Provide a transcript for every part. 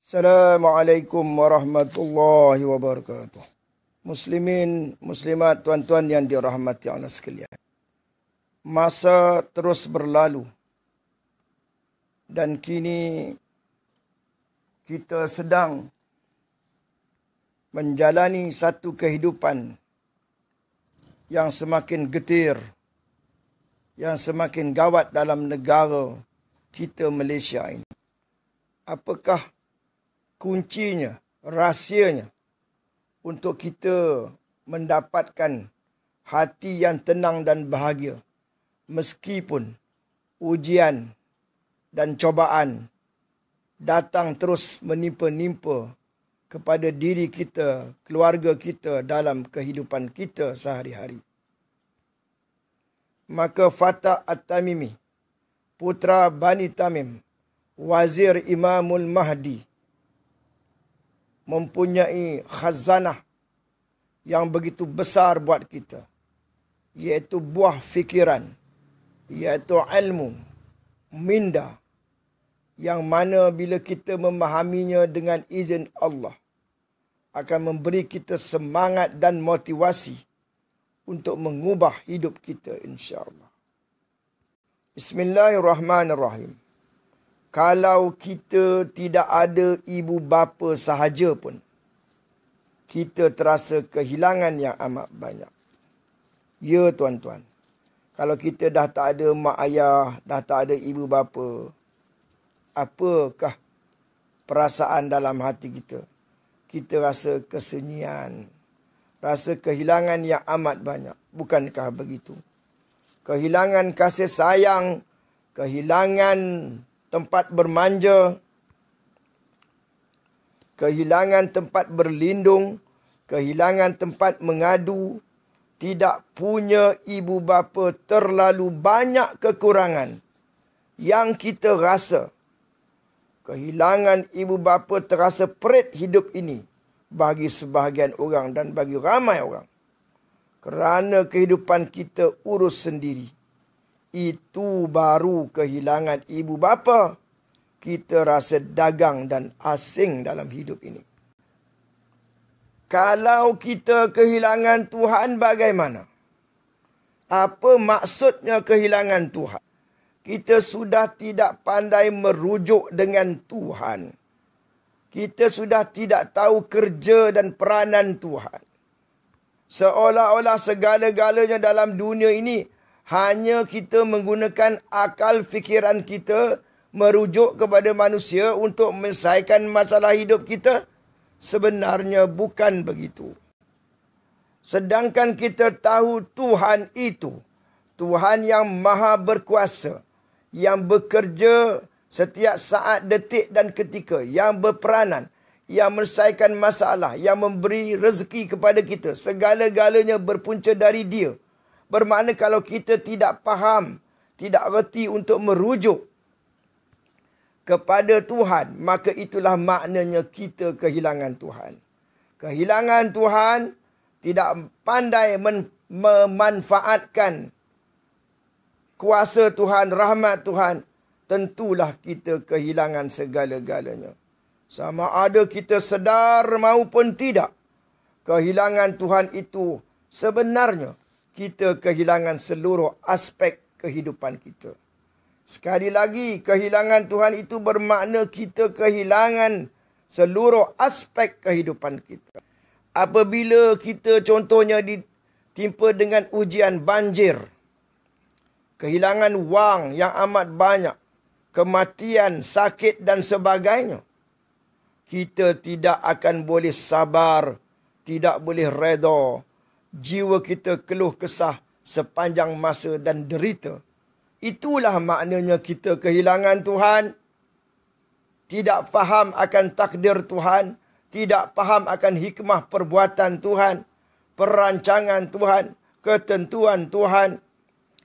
Assalamualaikum warahmatullahi wabarakatuh. Muslimin, muslimat, tuan-tuan yang dirahmati Allah sekalian. Masa terus berlalu dan kini kita sedang menjalani satu kehidupan yang semakin getir, yang semakin gawat dalam negara kita Malaysia ini. Apakah kuncinya, rahsianya untuk kita mendapatkan hati yang tenang dan bahagia meskipun ujian dan cobaan datang terus menimpa-nimpa kepada diri kita, keluarga kita dalam kehidupan kita sehari-hari. Maka Fatah At-Tamimi, putra Bani Tamim, wazir Imamul Mahdi, mempunyai khazanah yang begitu besar buat kita, iaitu buah fikiran, iaitu ilmu, minda, yang mana bila kita memahaminya dengan izin Allah, akan memberi kita semangat dan motivasi untuk mengubah hidup kita insya-Allah. Bismillahirrahmanirrahim. Kalau kita tidak ada ibu bapa sahaja pun, kita terasa kehilangan yang amat banyak. Ya tuan-tuan, kalau kita dah tak ada mak ayah, dah tak ada ibu bapa, apakah perasaan dalam hati kita? Kita rasa kesunyian, rasa kehilangan yang amat banyak. Bukankah begitu? Kehilangan kasih sayang, kehilangan tempat bermanja, kehilangan tempat berlindung, kehilangan tempat mengadu, tidak punya ibu bapa, terlalu banyak kekurangan yang kita rasa. Kehilangan ibu bapa terasa perit hidup ini bagi sebahagian orang dan bagi ramai orang. Kerana kehidupan kita urus sendiri. Itu baru kehilangan ibu bapa. Kita rasa dagang dan asing dalam hidup ini. Kalau kita kehilangan Tuhan, bagaimana? Apa maksudnya kehilangan Tuhan? Kita sudah tidak pandai merujuk dengan Tuhan. Kita sudah tidak tahu kerja dan peranan Tuhan. Seolah-olah segala-galanya dalam dunia ini hanya kita menggunakan akal fikiran kita merujuk kepada manusia untuk menyelesaikan masalah hidup kita. Sebenarnya bukan begitu. Sedangkan kita tahu Tuhan itu Tuhan yang maha berkuasa, yang bekerja setiap saat, detik dan ketika, yang berperanan, yang menyelesaikan masalah, yang memberi rezeki kepada kita. Segala-galanya berpunca dari Dia. Bermakna kalau kita tidak faham, tidak reti untuk merujuk kepada Tuhan, maka itulah maknanya kita kehilangan Tuhan. Kehilangan Tuhan, tidak pandai memanfaatkan kuasa Tuhan, rahmat Tuhan, tentulah kita kehilangan segala-galanya. Sama ada kita sedar maupun tidak, kehilangan Tuhan itu sebenarnya kita kehilangan seluruh aspek kehidupan kita. Sekali lagi, kehilangan Tuhan itu bermakna kita kehilangan seluruh aspek kehidupan kita. Apabila kita contohnya ditimpa dengan ujian banjir, kehilangan wang yang amat banyak, kematian, sakit dan sebagainya, kita tidak akan boleh sabar, tidak boleh redha. Jiwa kita keluh kesah sepanjang masa dan derita. Itulah maknanya kita kehilangan Tuhan. Tidak faham akan takdir Tuhan. Tidak faham akan hikmah perbuatan Tuhan. Perancangan Tuhan. Ketentuan Tuhan.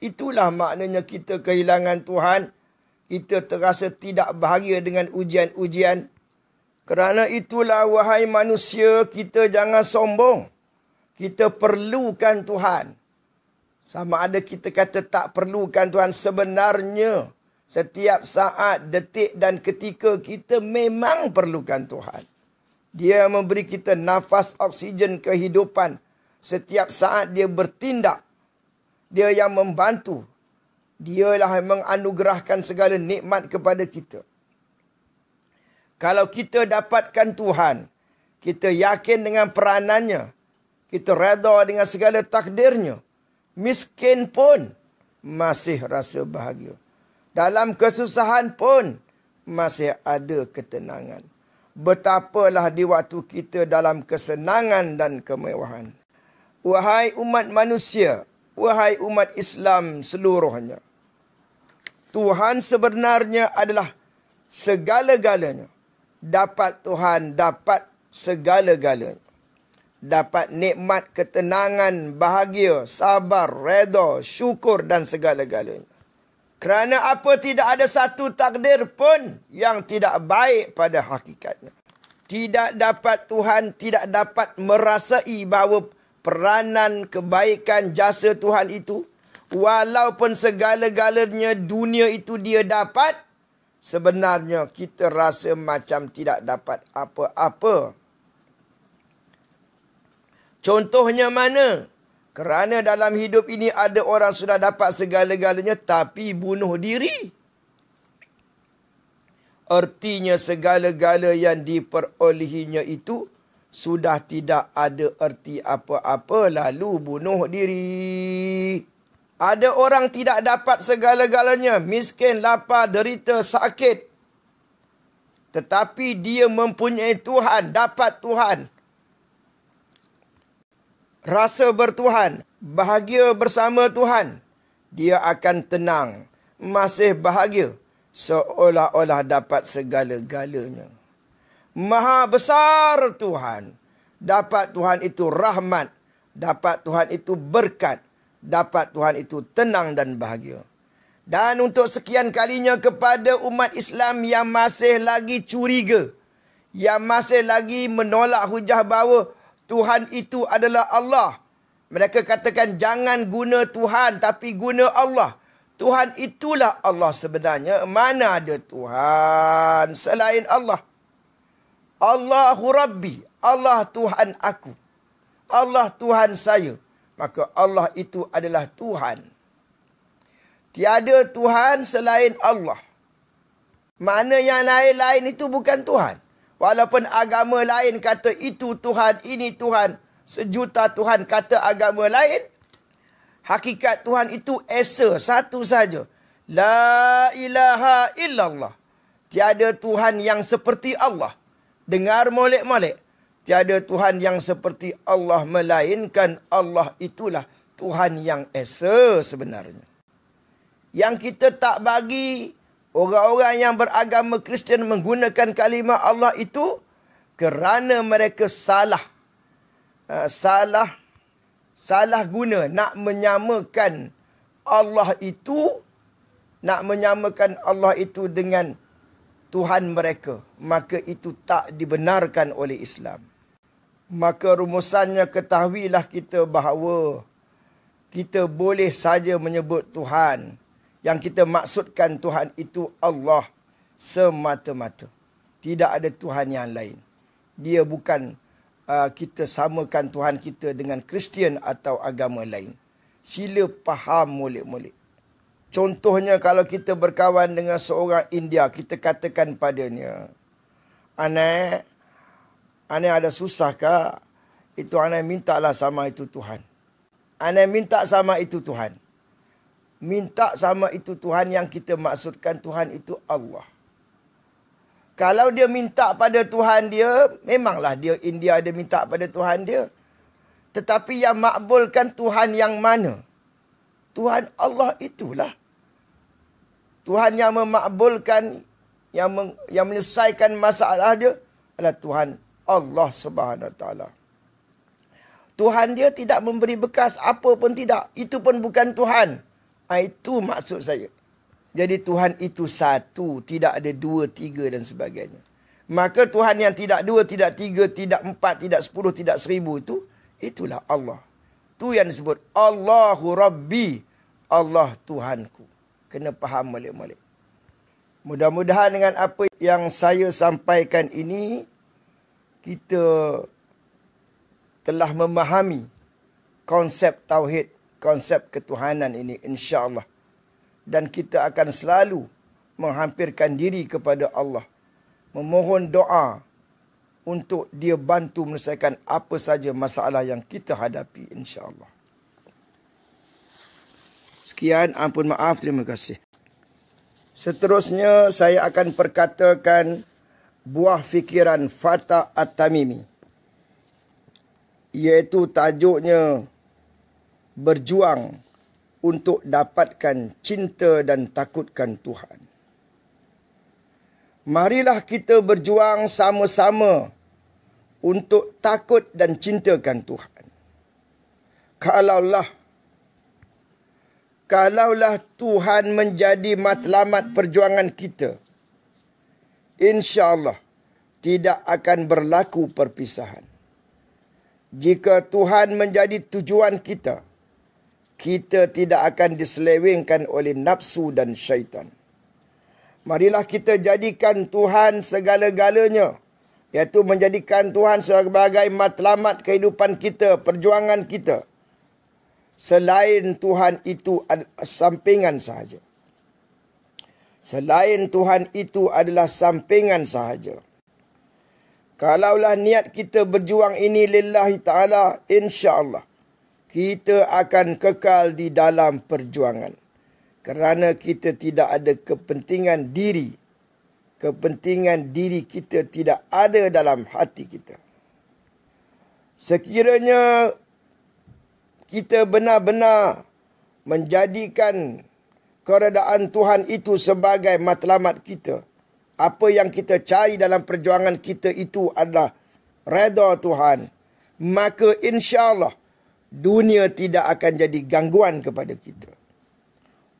Itulah maknanya kita kehilangan Tuhan. Kita terasa tidak bahagia dengan ujian-ujian. Kerana itulah wahai manusia, kita jangan sombong. Kita perlukan Tuhan. Sama ada kita kata tak perlukan Tuhan, sebenarnya Setiap saat, detik dan ketika kita memang perlukan Tuhan. Dia memberi kita nafas oksigen kehidupan. Setiap saat dia bertindak. Dia yang membantu. Dialah yang menganugerahkan segala nikmat kepada kita. Kalau kita dapatkan Tuhan, kita yakin dengan peranannya, kita redha dengan segala takdirnya, miskin pun masih rasa bahagia. Dalam kesusahan pun masih ada ketenangan. Betapalah di waktu kita dalam kesenangan dan kemewahan. Wahai umat manusia, wahai umat Islam seluruhnya, Tuhan sebenarnya adalah segala-galanya. Dapat Tuhan, dapat segala-galanya. Dapat nikmat, ketenangan, bahagia, sabar, redha, syukur dan segala-galanya. Kerana apa, tidak ada satu takdir pun yang tidak baik pada hakikatnya. Tidak dapat Tuhan, tidak dapat merasai bahawa peranan, kebaikan, jasa Tuhan itu, walaupun segala-galanya dunia itu dia dapat, sebenarnya kita rasa macam tidak dapat apa-apa. Contohnya mana? Kerana dalam hidup ini ada orang sudah dapat segala-galanya tapi bunuh diri. Artinya segala-gala yang diperolehinya itu sudah tidak ada erti apa-apa lalu bunuh diri. Ada orang tidak dapat segala-galanya, miskin, lapar, derita, sakit. Tetapi dia mempunyai Tuhan, dapat Tuhan. Rasa bertuhan, bahagia bersama Tuhan. Dia akan tenang, masih bahagia, seolah-olah dapat segala-galanya. Maha besar Tuhan. Dapat Tuhan itu rahmat. Dapat Tuhan itu berkat. Dapat Tuhan itu tenang dan bahagia. Dan untuk sekian kalinya kepada umat Islam yang masih lagi curiga, yang masih lagi menolak hujah bahawa Tuhan itu adalah Allah. Mereka katakan jangan guna Tuhan tapi guna Allah. Tuhan itulah Allah sebenarnya. Mana ada Tuhan selain Allah? Allahu Rabbi. Allah Tuhan aku. Allah Tuhan saya. Maka Allah itu adalah Tuhan. Tiada Tuhan selain Allah. Mana yang lain-lain itu bukan Tuhan. Walaupun agama lain kata itu Tuhan, ini Tuhan. Sejuta Tuhan kata agama lain. Hakikat Tuhan itu esa, satu saja. La ilaha illallah. Tiada Tuhan yang seperti Allah. Dengar molek-molek. Tiada Tuhan yang seperti Allah, melainkan Allah itulah Tuhan yang esa sebenarnya. Yang kita tak bagi orang-orang yang beragama Kristian menggunakan kalimah Allah itu kerana mereka salah guna nak menyamakan Allah itu dengan Tuhan mereka, maka itu tak dibenarkan oleh Islam. Maka rumusannya ketahuilah kita bahawa kita boleh saja menyebut Tuhan. Yang kita maksudkan Tuhan itu Allah semata-mata. Tidak ada Tuhan yang lain. Dia bukan kita samakan Tuhan kita dengan Kristian atau agama lain. Sila faham molek-molek. Contohnya kalau kita berkawan dengan seorang India, kita katakan padanya, Anai ada susah kah? Itu Anai mintalah sama itu Tuhan. Anai minta sama itu Tuhan. Minta sama itu Tuhan, yang kita maksudkan Tuhan itu Allah. Kalau dia minta pada Tuhan dia, memanglah dia India, dia minta pada Tuhan dia. Tetapi yang makbulkan Tuhan yang mana? Tuhan Allah itulah. Tuhan yang memakbulkan, yang menyelesaikan masalah dia adalah Tuhan Allah Subhanahu Wa Taala. Tuhan dia tidak memberi bekas apa pun tidak. Itu pun bukan Tuhan. Itu maksud saya. Jadi Tuhan itu satu, tidak ada dua, tiga dan sebagainya. Maka Tuhan yang tidak dua, tidak tiga, tidak empat, tidak 10, tidak 1000 itu, itulah Allah. Itu yang disebut Allahu Rabbi, Allah Tuhanku. Kena faham molek-molek. Mudah-mudahan dengan apa yang saya sampaikan ini, kita telah memahami konsep tauhid, konsep ketuhanan ini, insya-Allah. Dan kita akan selalu menghampirkan diri kepada Allah, memohon doa untuk dia bantu menyelesaikan apa saja masalah yang kita hadapi, insya-Allah. Sekian, ampun maaf, terima kasih. Seterusnya saya akan perkatakan buah fikiran Fatah At-Tamimi, iaitu tajuknya berjuang untuk dapatkan cinta dan takutkan Tuhan. Marilah kita berjuang sama-sama untuk takut dan cintakan Tuhan. Kalaulah Tuhan menjadi matlamat perjuangan kita, insya-Allah tidak akan berlaku perpisahan. Jika Tuhan menjadi tujuan kita, kita tidak akan diselewengkan oleh nafsu dan syaitan. Marilah kita jadikan Tuhan segala-galanya, iaitu menjadikan Tuhan sebagai matlamat kehidupan kita, perjuangan kita. Selain Tuhan itu adalah sampingan sahaja. Selain Tuhan itu adalah sampingan sahaja. Kalaulah niat kita berjuang ini lillahi ta'ala, insya-Allah kita akan kekal di dalam perjuangan. Kerana kita tidak ada kepentingan diri. Kepentingan diri kita tidak ada dalam hati kita. Sekiranya kita benar-benar menjadikan keredaan Tuhan itu sebagai matlamat kita, apa yang kita cari dalam perjuangan kita itu adalah redha Tuhan, maka insya-Allah dunia tidak akan jadi gangguan kepada kita.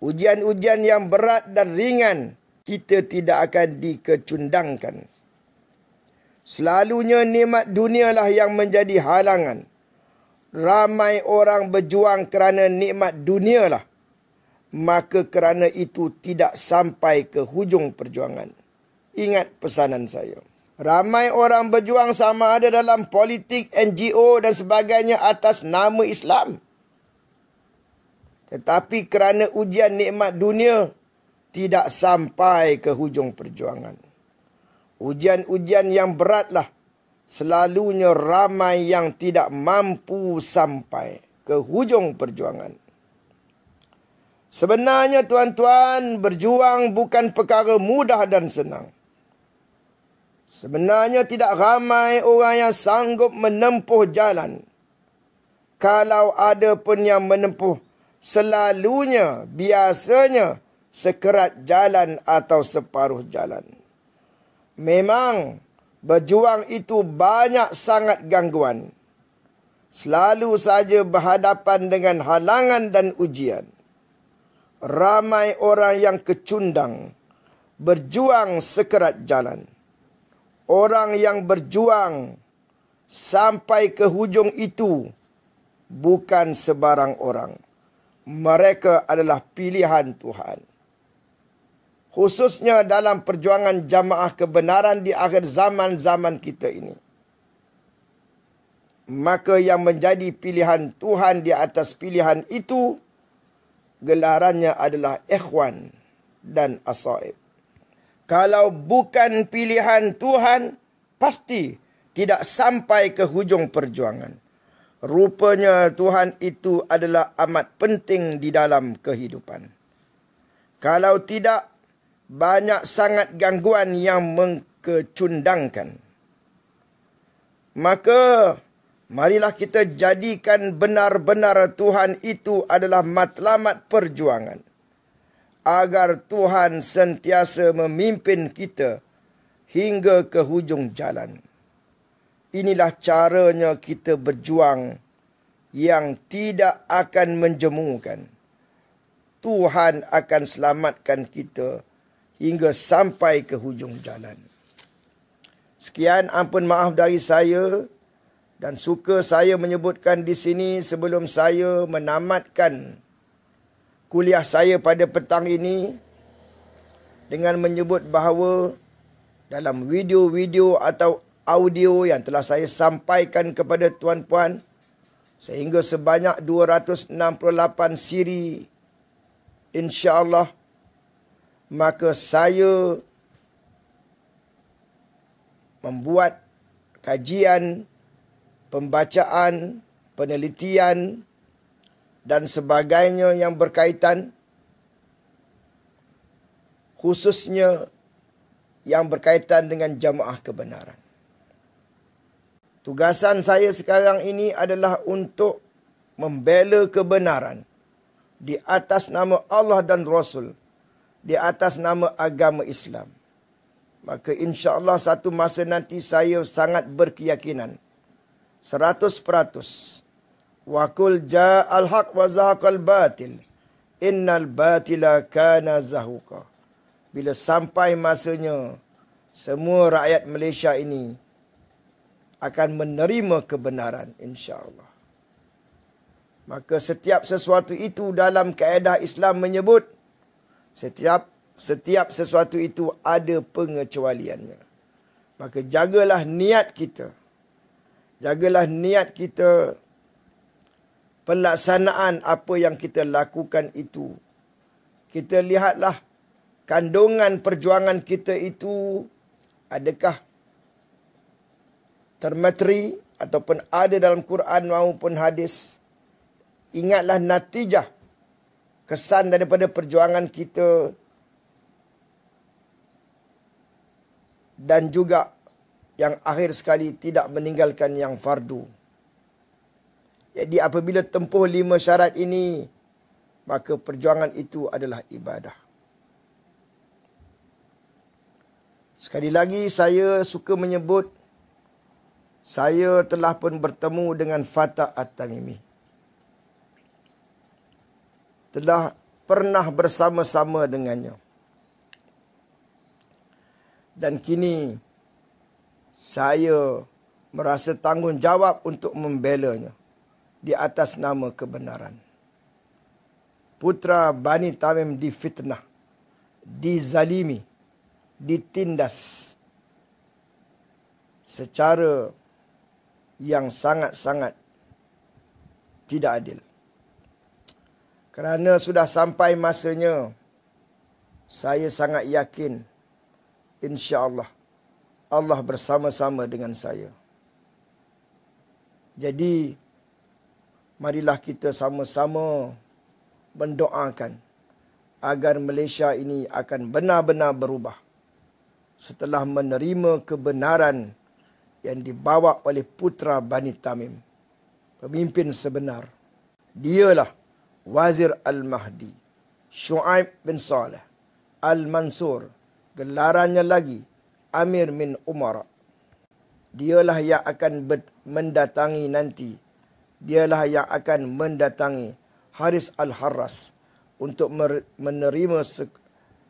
Ujian-ujian yang berat dan ringan, kita tidak akan dikecundangkan. Selalunya nikmat dunialah yang menjadi halangan. Ramai orang berjuang kerana nikmat dunialah, maka kerana itu tidak sampai ke hujung perjuangan. Ingat pesanan saya. Ramai orang berjuang sama ada dalam politik, NGO dan sebagainya atas nama Islam. Tetapi kerana ujian nikmat dunia, tidak sampai ke hujung perjuangan. Ujian-ujian yang beratlah selalunya ramai yang tidak mampu sampai ke hujung perjuangan. Sebenarnya tuan-tuan, berjuang bukan perkara mudah dan senang. Sebenarnya tidak ramai orang yang sanggup menempuh jalan. Kalau ada pun yang menempuh, selalunya, biasanya, sekerat jalan atau separuh jalan. Memang, berjuang itu banyak sangat gangguan. Selalu saja berhadapan dengan halangan dan ujian. Ramai orang yang kecundang, berjuang sekerat jalan. Orang yang berjuang sampai ke hujung itu bukan sebarang orang. Mereka adalah pilihan Tuhan. Khususnya dalam perjuangan jamaah kebenaran di akhir zaman-zaman kita ini. Maka yang menjadi pilihan Tuhan di atas pilihan itu, gelarannya adalah ikhwan dan asaib. Kalau bukan pilihan Tuhan, pasti tidak sampai ke hujung perjuangan. Rupanya Tuhan itu adalah amat penting di dalam kehidupan. Kalau tidak, banyak sangat gangguan yang mengkecundangkan. Maka, marilah kita jadikan benar-benar Tuhan itu adalah matlamat perjuangan. Agar Tuhan sentiasa memimpin kita hingga ke hujung jalan. Inilah caranya kita berjuang yang tidak akan menjemukan. Tuhan akan selamatkan kita hingga sampai ke hujung jalan. Sekian, ampun maaf dari saya, dan suka saya menyebutkan di sini sebelum saya menamatkan kuliah saya pada petang ini. dengan menyebut bahawa dalam video-video atau audio yang telah saya sampaikan kepada tuan-puan sehingga sebanyak 268 siri, insya-Allah, maka saya membuat kajian, pembacaan, penelitian dan sebagainya yang berkaitan, khususnya yang berkaitan dengan jamaah kebenaran. Tugasan saya sekarang ini adalah untuk membela kebenaran di atas nama Allah dan Rasul, di atas nama agama Islam. Maka insya-Allah satu masa nanti saya sangat berkeyakinan 100%. Wa qul ja'al haq wa zahaqal batil innal batila kana zahuqa. Bila sampai masanya semua rakyat Malaysia ini akan menerima kebenaran, insya-Allah. Maka setiap sesuatu itu dalam kaedah Islam menyebut setiap sesuatu itu ada pengecualiannya. Maka jagalah niat kita. Jagalah niat kita, pelaksanaan apa yang kita lakukan itu. Kita lihatlah kandungan perjuangan kita itu adakah termateri ataupun ada dalam Quran maupun hadis. Ingatlah natijah, kesan daripada perjuangan kita dan juga yang akhir sekali tidak meninggalkan yang fardu. Jadi apabila tempuh 5 syarat ini, maka perjuangan itu adalah ibadah. Sekali lagi saya suka menyebut, saya telah pun bertemu dengan Fatah At-Tamimi. Telah pernah bersama-sama dengannya. Dan kini saya merasa tanggungjawab untuk membelanya di atas nama kebenaran. Putra Bani Tamim difitnah, dizalimi, ditindas secara yang sangat-sangat tidak adil. Kerana sudah sampai masanya, saya sangat yakin, insya-Allah, Allah bersama-sama dengan saya. Jadi, marilah kita sama-sama mendoakan agar Malaysia ini akan benar-benar berubah setelah menerima kebenaran yang dibawa oleh putra Bani Tamim, pemimpin sebenar. Dialah Wazir Al-Mahdi, Shu'aib bin Saleh Al-Mansur, gelarannya lagi Amir min Umara. Dialah yang akan mendatangi nanti. Dialah yang akan mendatangi Haris Al-Harras untuk menerima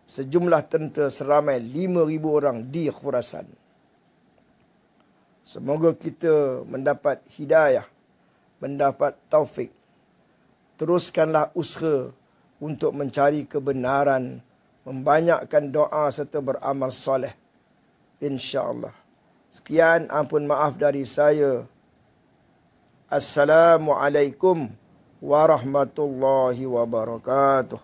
sejumlah tentera seramai 5,000 orang di Khurasan. Semoga kita mendapat hidayah, mendapat taufik. Teruskanlah usaha untuk mencari kebenaran, membanyakkan doa serta beramal soleh, insya-Allah. Sekian, ampun maaf dari saya. Assalamualaikum warahmatullahi wabarakatuh.